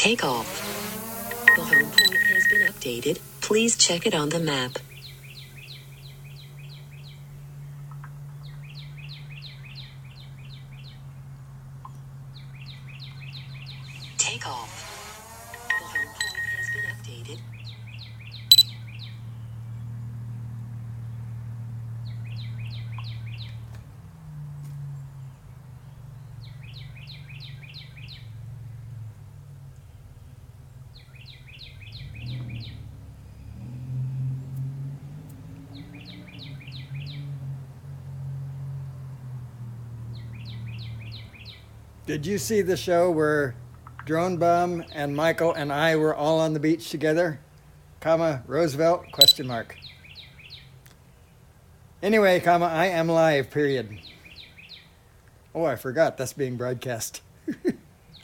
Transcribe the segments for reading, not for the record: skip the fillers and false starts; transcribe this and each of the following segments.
Take off. The home point has been updated. Please check it on the map. Take off. The home point has been updated. Did you see the show where Drone Bum and Michael and I were all on the beach together? Comma, Roosevelt, question mark. Anyway, comma, I am live, period. Oh, I forgot, that's being broadcast.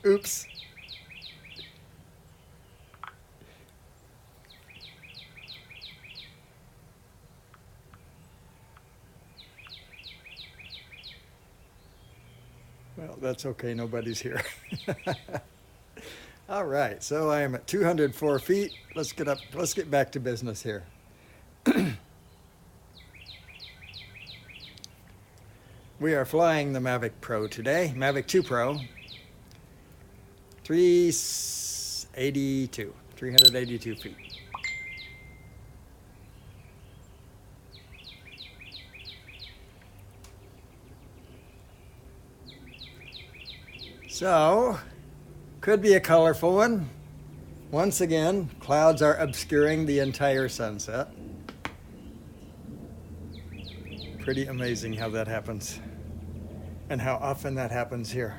Oops. Well, that's okay, nobody's here. All right, so I am at 204 feet. Let's get back to business here. We are flying the Mavic Pro today, Mavic 2 Pro, 382 feet. So, could be a colorful one. Once again, clouds are obscuring the entire sunset. Pretty amazing how that happens and how often that happens here.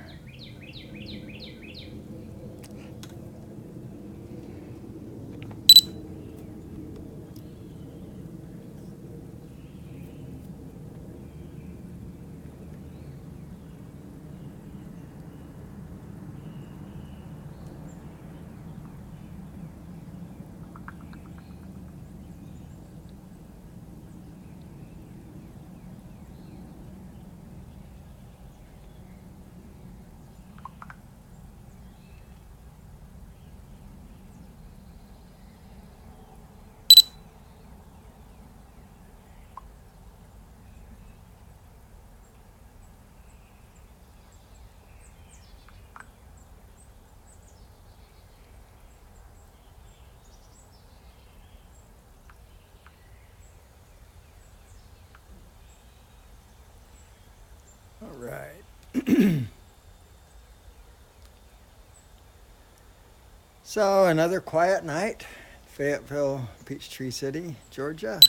All right. So another quiet night, Fayetteville, Peachtree City, Georgia.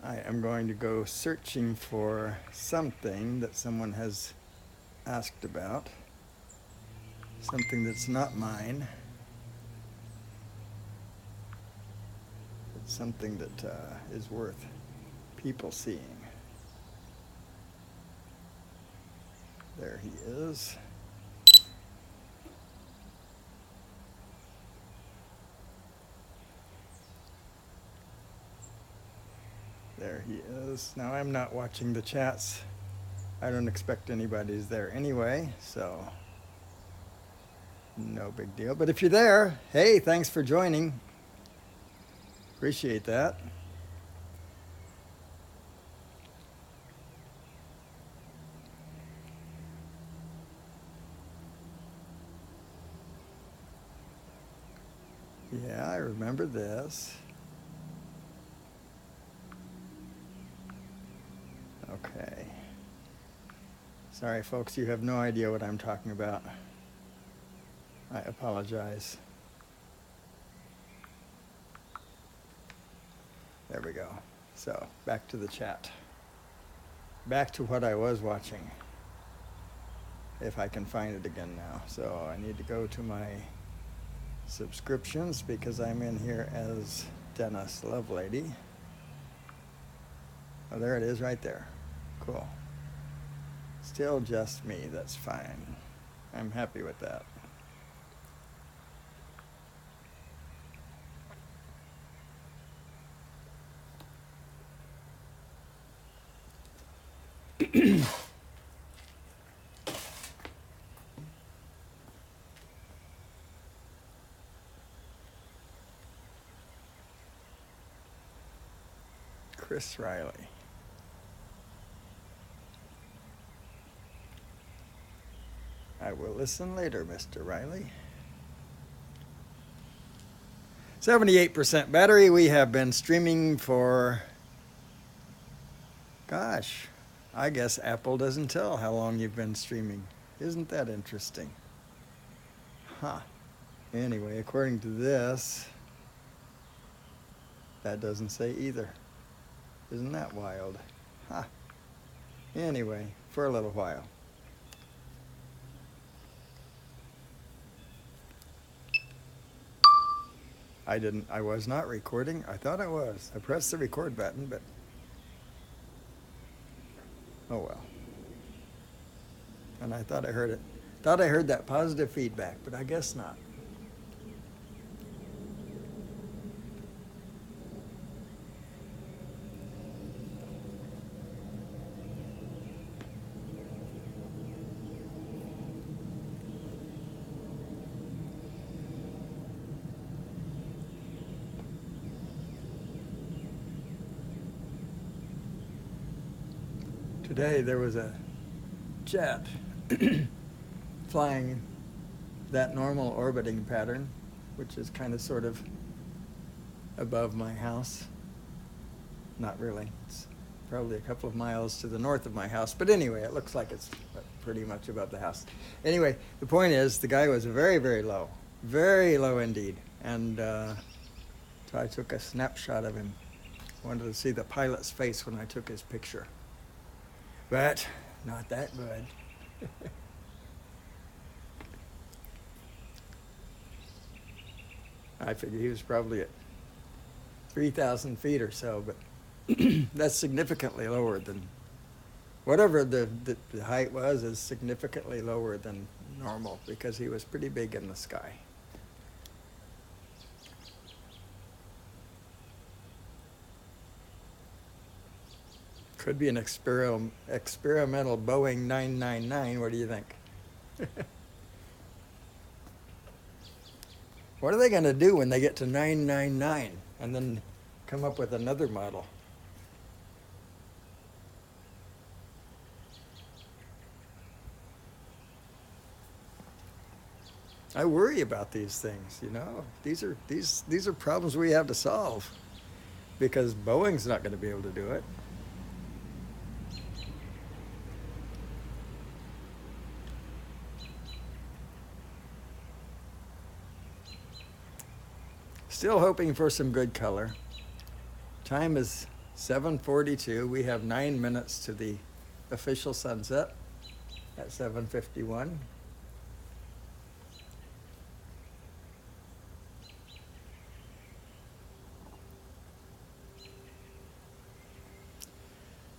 I am going to go searching for something that someone has asked about, something that's not mine. It's something that is worth people seeing. There he is. There he is. Now I'm not watching the chats. I don't expect anybody's there anyway, so no big deal. But if you're there, hey, thanks for joining. Appreciate that. Yeah, I remember this. Okay. Sorry, folks, you have no idea what I'm talking about. I apologize. There we go. So, back to the chat. Back to what I was watching. if I can find it again now. So I need to go to my subscriptions because I'm in here as Dennis Lovelady. Oh, there it is right there. Cool. Still just me, that's fine. I'm happy with that. Chris Riley. I will listen later, Mr. Riley. 78% battery. We have been streaming for, gosh, I guess Apple doesn't tell how long you've been streaming. Isn't that interesting? Huh. Anyway, according to this, that doesn't say either. Isn't that wild? Huh. Anyway, for a little while. I was not recording. I thought I was. I pressed the record button, but oh well. And I thought I heard it. Thought I heard that positive feedback, but I guess not. Today there was a jet flying that normal orbiting pattern, which is kind of sort of above my house. Not really. It's probably a couple of miles to the north of my house. But anyway, it looks like it's pretty much above the house. Anyway, the point is the guy was very, very low indeed. And so I took a snapshot of him. Wanted to see the pilot's face when I took his picture. But not that good. I figure he was probably at 3,000 feet or so, but that's significantly lower than whatever the height was is significantly lower than normal because he was pretty big in the sky. Could be an experimental Boeing 999. What do you think? What are they going to do when they get to 999 and then come up with another model? I worry about these things, you know. These are problems we have to solve because Boeing's not going to be able to do it. Still hoping for some good color. Time is 7:42. We have 9 minutes to the official sunset at 7:51.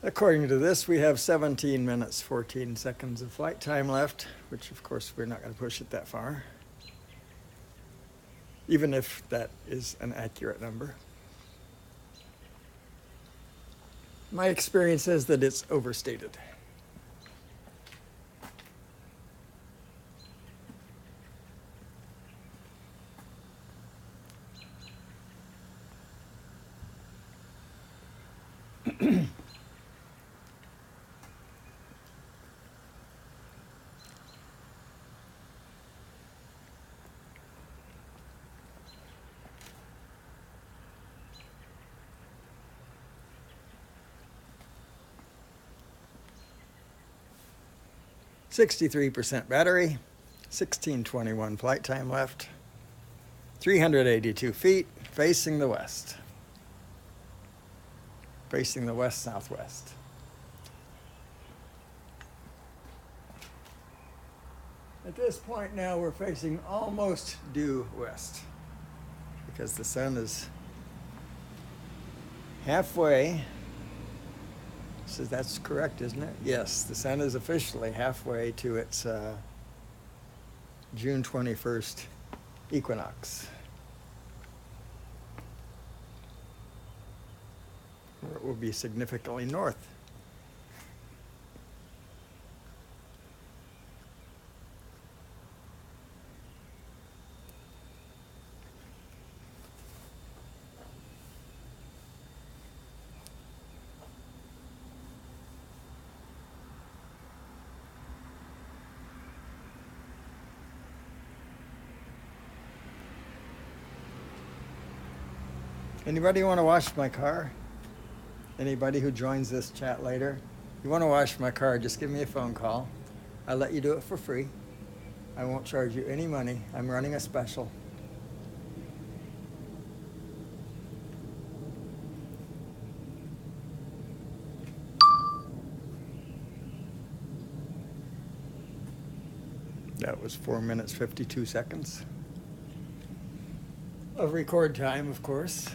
According to this, we have 17 minutes, 14 seconds of flight time left, which of course we're not going to push it that far, even if that is an accurate number. My experience says that it's overstated. %63 battery, 16:21 flight time left, 382 feet, facing the west. Facing the west-southwest. At this point now, we're facing almost due west because the sun is halfway. So that's correct, isn't it? Yes, the sun is officially halfway to its June 21st equinox. Where it will be significantly north. Anybody want to wash my car? Anybody who joins this chat later? You want to wash my car, just give me a phone call. I'll let you do it for free. I won't charge you any money. I'm running a special. That was 4 minutes, 52 seconds of record time, of course.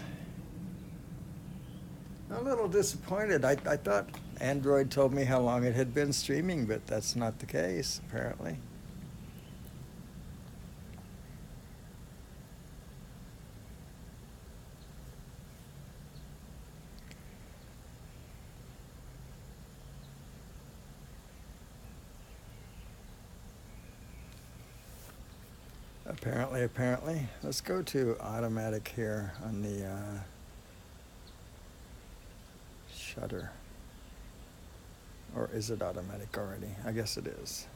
A little disappointed. I thought Android told me how long it had been streaming, but that's not the case, apparently. Apparently. Let's go to automatic here on the shutter. Or is it automatic already? I guess it is.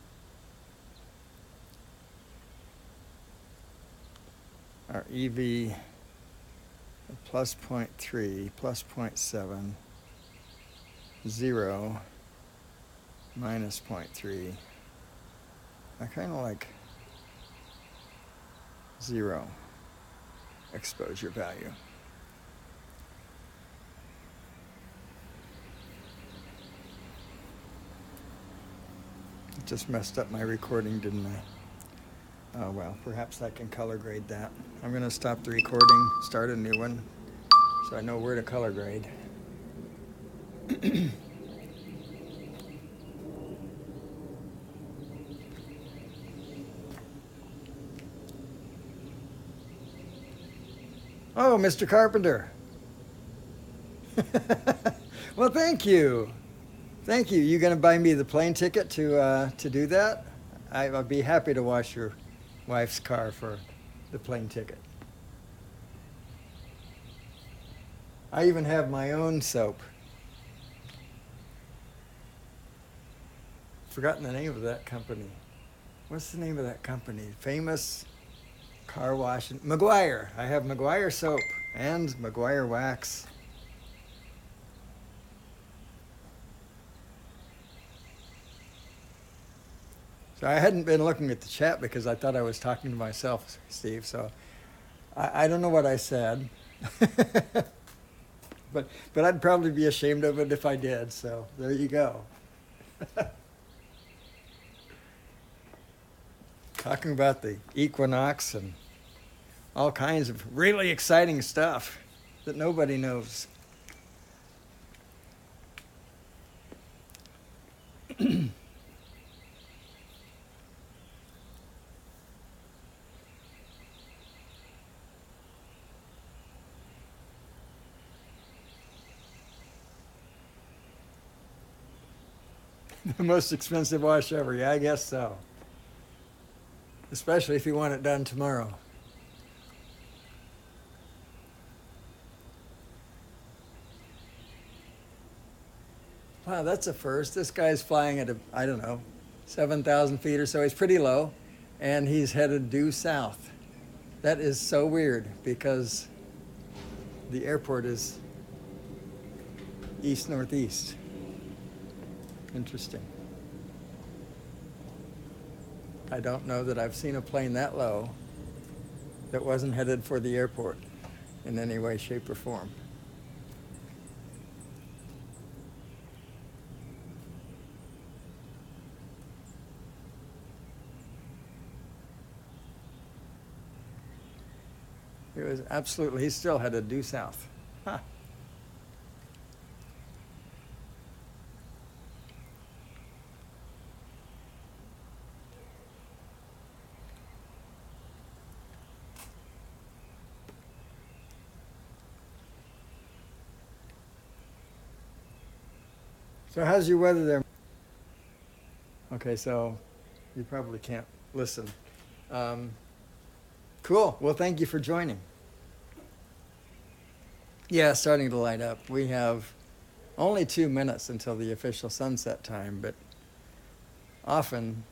Our EV plus 0.3, plus 0.7, 0, minus 0.3. I kind of like 0 exposure value. Just messed up my recording, didn't I? Oh well, perhaps I can color grade that. I'm going to stop the recording, start a new one, so I know where to color grade. Oh, Mr. Carpenter. Well, thank you. Thank you. You going to buy me the plane ticket to do that? I'll be happy to wash your wife's car for the plane ticket. I even have my own soap. Forgotten the name of that company. What's the name of that company? Famous car wash. Meguiar. I have Meguiar soap and Meguiar wax. So I hadn't been looking at the chat because I thought I was talking to myself, Steve. So I don't know what I said. but I'd probably be ashamed of it if I did. So there you go. Talking about the equinox and all kinds of really exciting stuff that nobody knows. The most expensive wash ever. Yeah, I guess so. Especially if you want it done tomorrow. Wow, that's a first. This guy's flying at, I don't know, 7,000 feet or so. He's pretty low, and he's headed due south. That is so weird because the airport is east-northeast. Interesting. I don't know that I've seen a plane that low that wasn't headed for the airport in any way, shape, or form. It was absolutely, he still had a due south. Huh. So how's your weather there? Okay, so you probably can't listen. Cool. Well, thank you for joining. Yeah, starting to light up. We have only 2 minutes until the official sunset time, but often,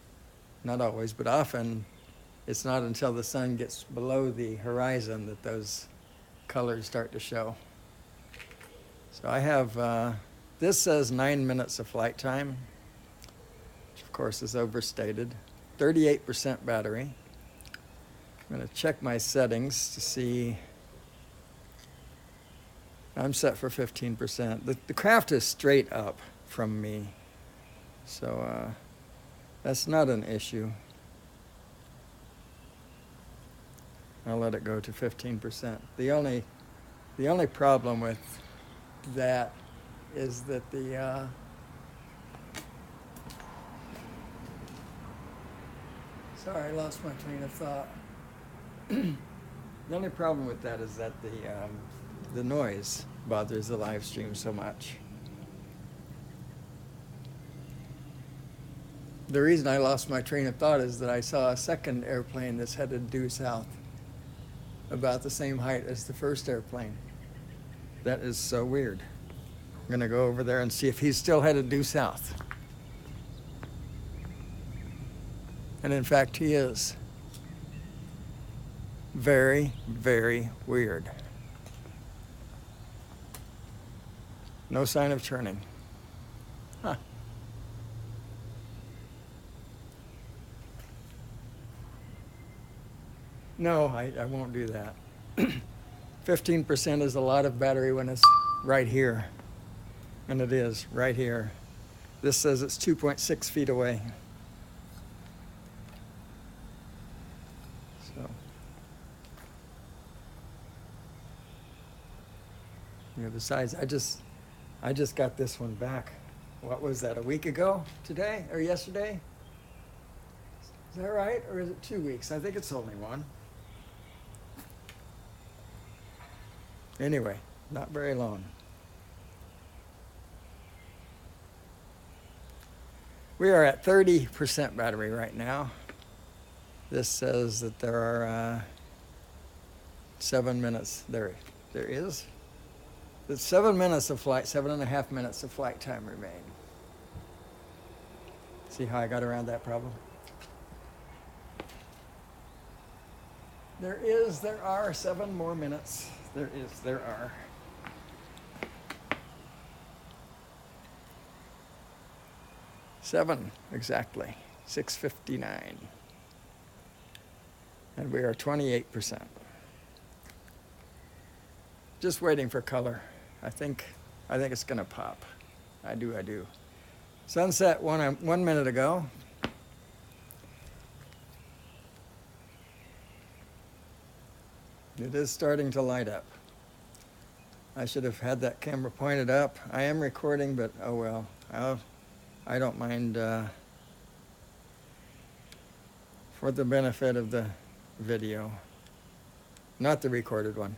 not always, but often, it's not until the sun gets below the horizon that those colors start to show. So I have, this says 9 minutes of flight time, which of course is overstated. 38% battery. I'm going to check my settings to see. I'm set for 15%. The craft is straight up from me, so that's not an issue. I'll let it go to 15%. The only problem with that is that the sorry, I lost my train of thought. The only problem with that is that the noise bothers the live stream so much. The reason I lost my train of thought is that I saw a second airplane that's headed due south, about the same height as the first airplane. That is so weird. I'm gonna go over there and see if he's still headed due south. And in fact, he is. Very, very weird. No sign of turning. Huh. No, I won't do that. 15% is a lot of battery when it's right here. And it is right here. This says it's 2.6 feet away. So, you know, besides, I just got this one back. What was that, a week ago today or yesterday? Is that right? Or is it 2 weeks? I think it's only one. Anyway, not very long. We are at 30% battery right now. This says that there are 7 minutes. There is. It's 7 minutes of flight, 7.5 minutes of flight time remain. See how I got around that problem? There are 7 more minutes. There are. Seven, exactly. 6:59. And we are 28%. Just waiting for color. I think it's gonna pop. I do. Sunset 1 minute ago. It is starting to light up. I should have had that camera pointed up. I am recording, but oh well. I don't mind for the benefit of the video, not the recorded one.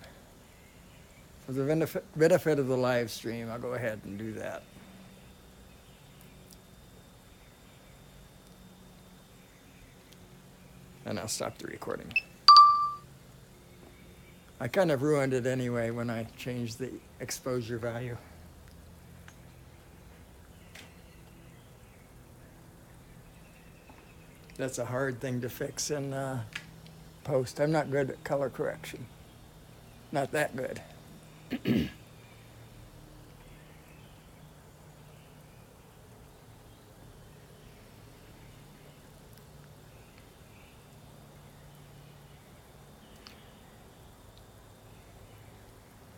For the benefit of the live stream, I'll go ahead and do that. And I'll stop the recording. I kind of ruined it anyway when I changed the exposure value. That's a hard thing to fix in post. I'm not good at color correction. Not that good.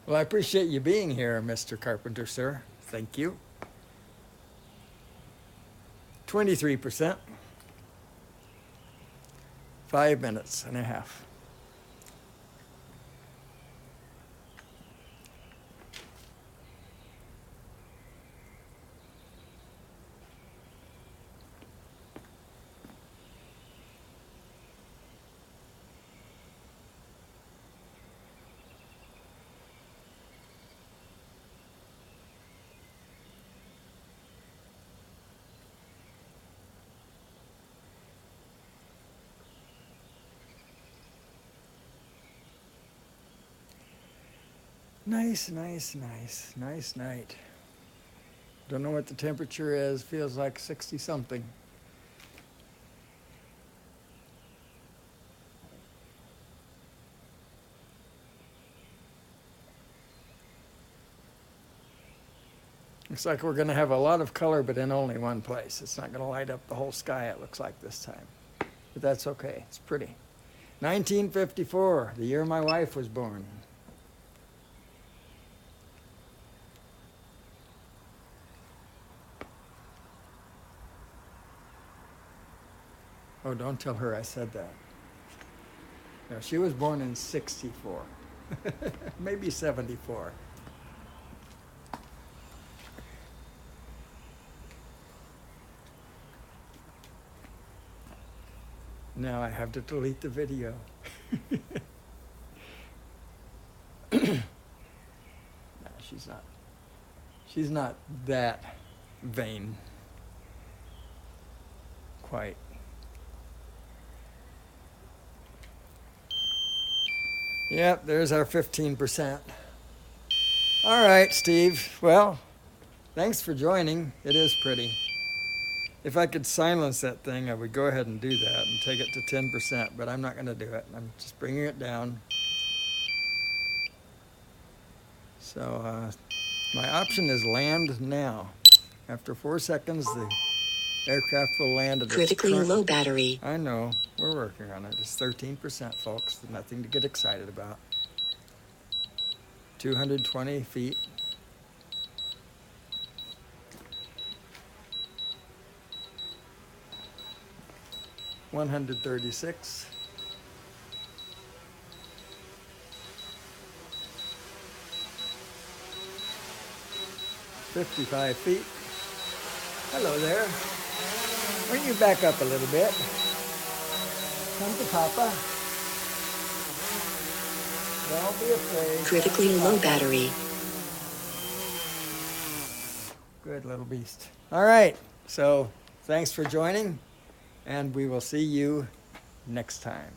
Well, I appreciate you being here, Mr. Carpenter, sir. Thank you. 23%. 5.5 minutes. Nice night. Don't know what the temperature is. Feels like 60 something. Looks like we're going to have a lot of color, but in only one place. It's not going to light up the whole sky, it looks like this time. But that's okay. It's pretty. 1954, the year my wife was born. Oh, don't tell her I said that. No, she was born in 64. Maybe 74. Now I have to delete the video. No, she's not that vain. Quite. Yep, there's our 15%. All right, Steve. Well, thanks for joining. It is pretty. If I could silence that thing, I would go ahead and do that and take it to 10%, but I'm not going to do it. I'm just bringing it down. So my option is land now. After 4 seconds, the aircraft will land at Critically low battery. I know. We're working on it. It's 13%, folks. Nothing to get excited about. 220 feet. $136. $55 feet. Hello there. Bring you back up a little bit. Come to Papa. Don't be afraid. Critically low battery. Good little beast. All right. So thanks for joining, and we will see you next time.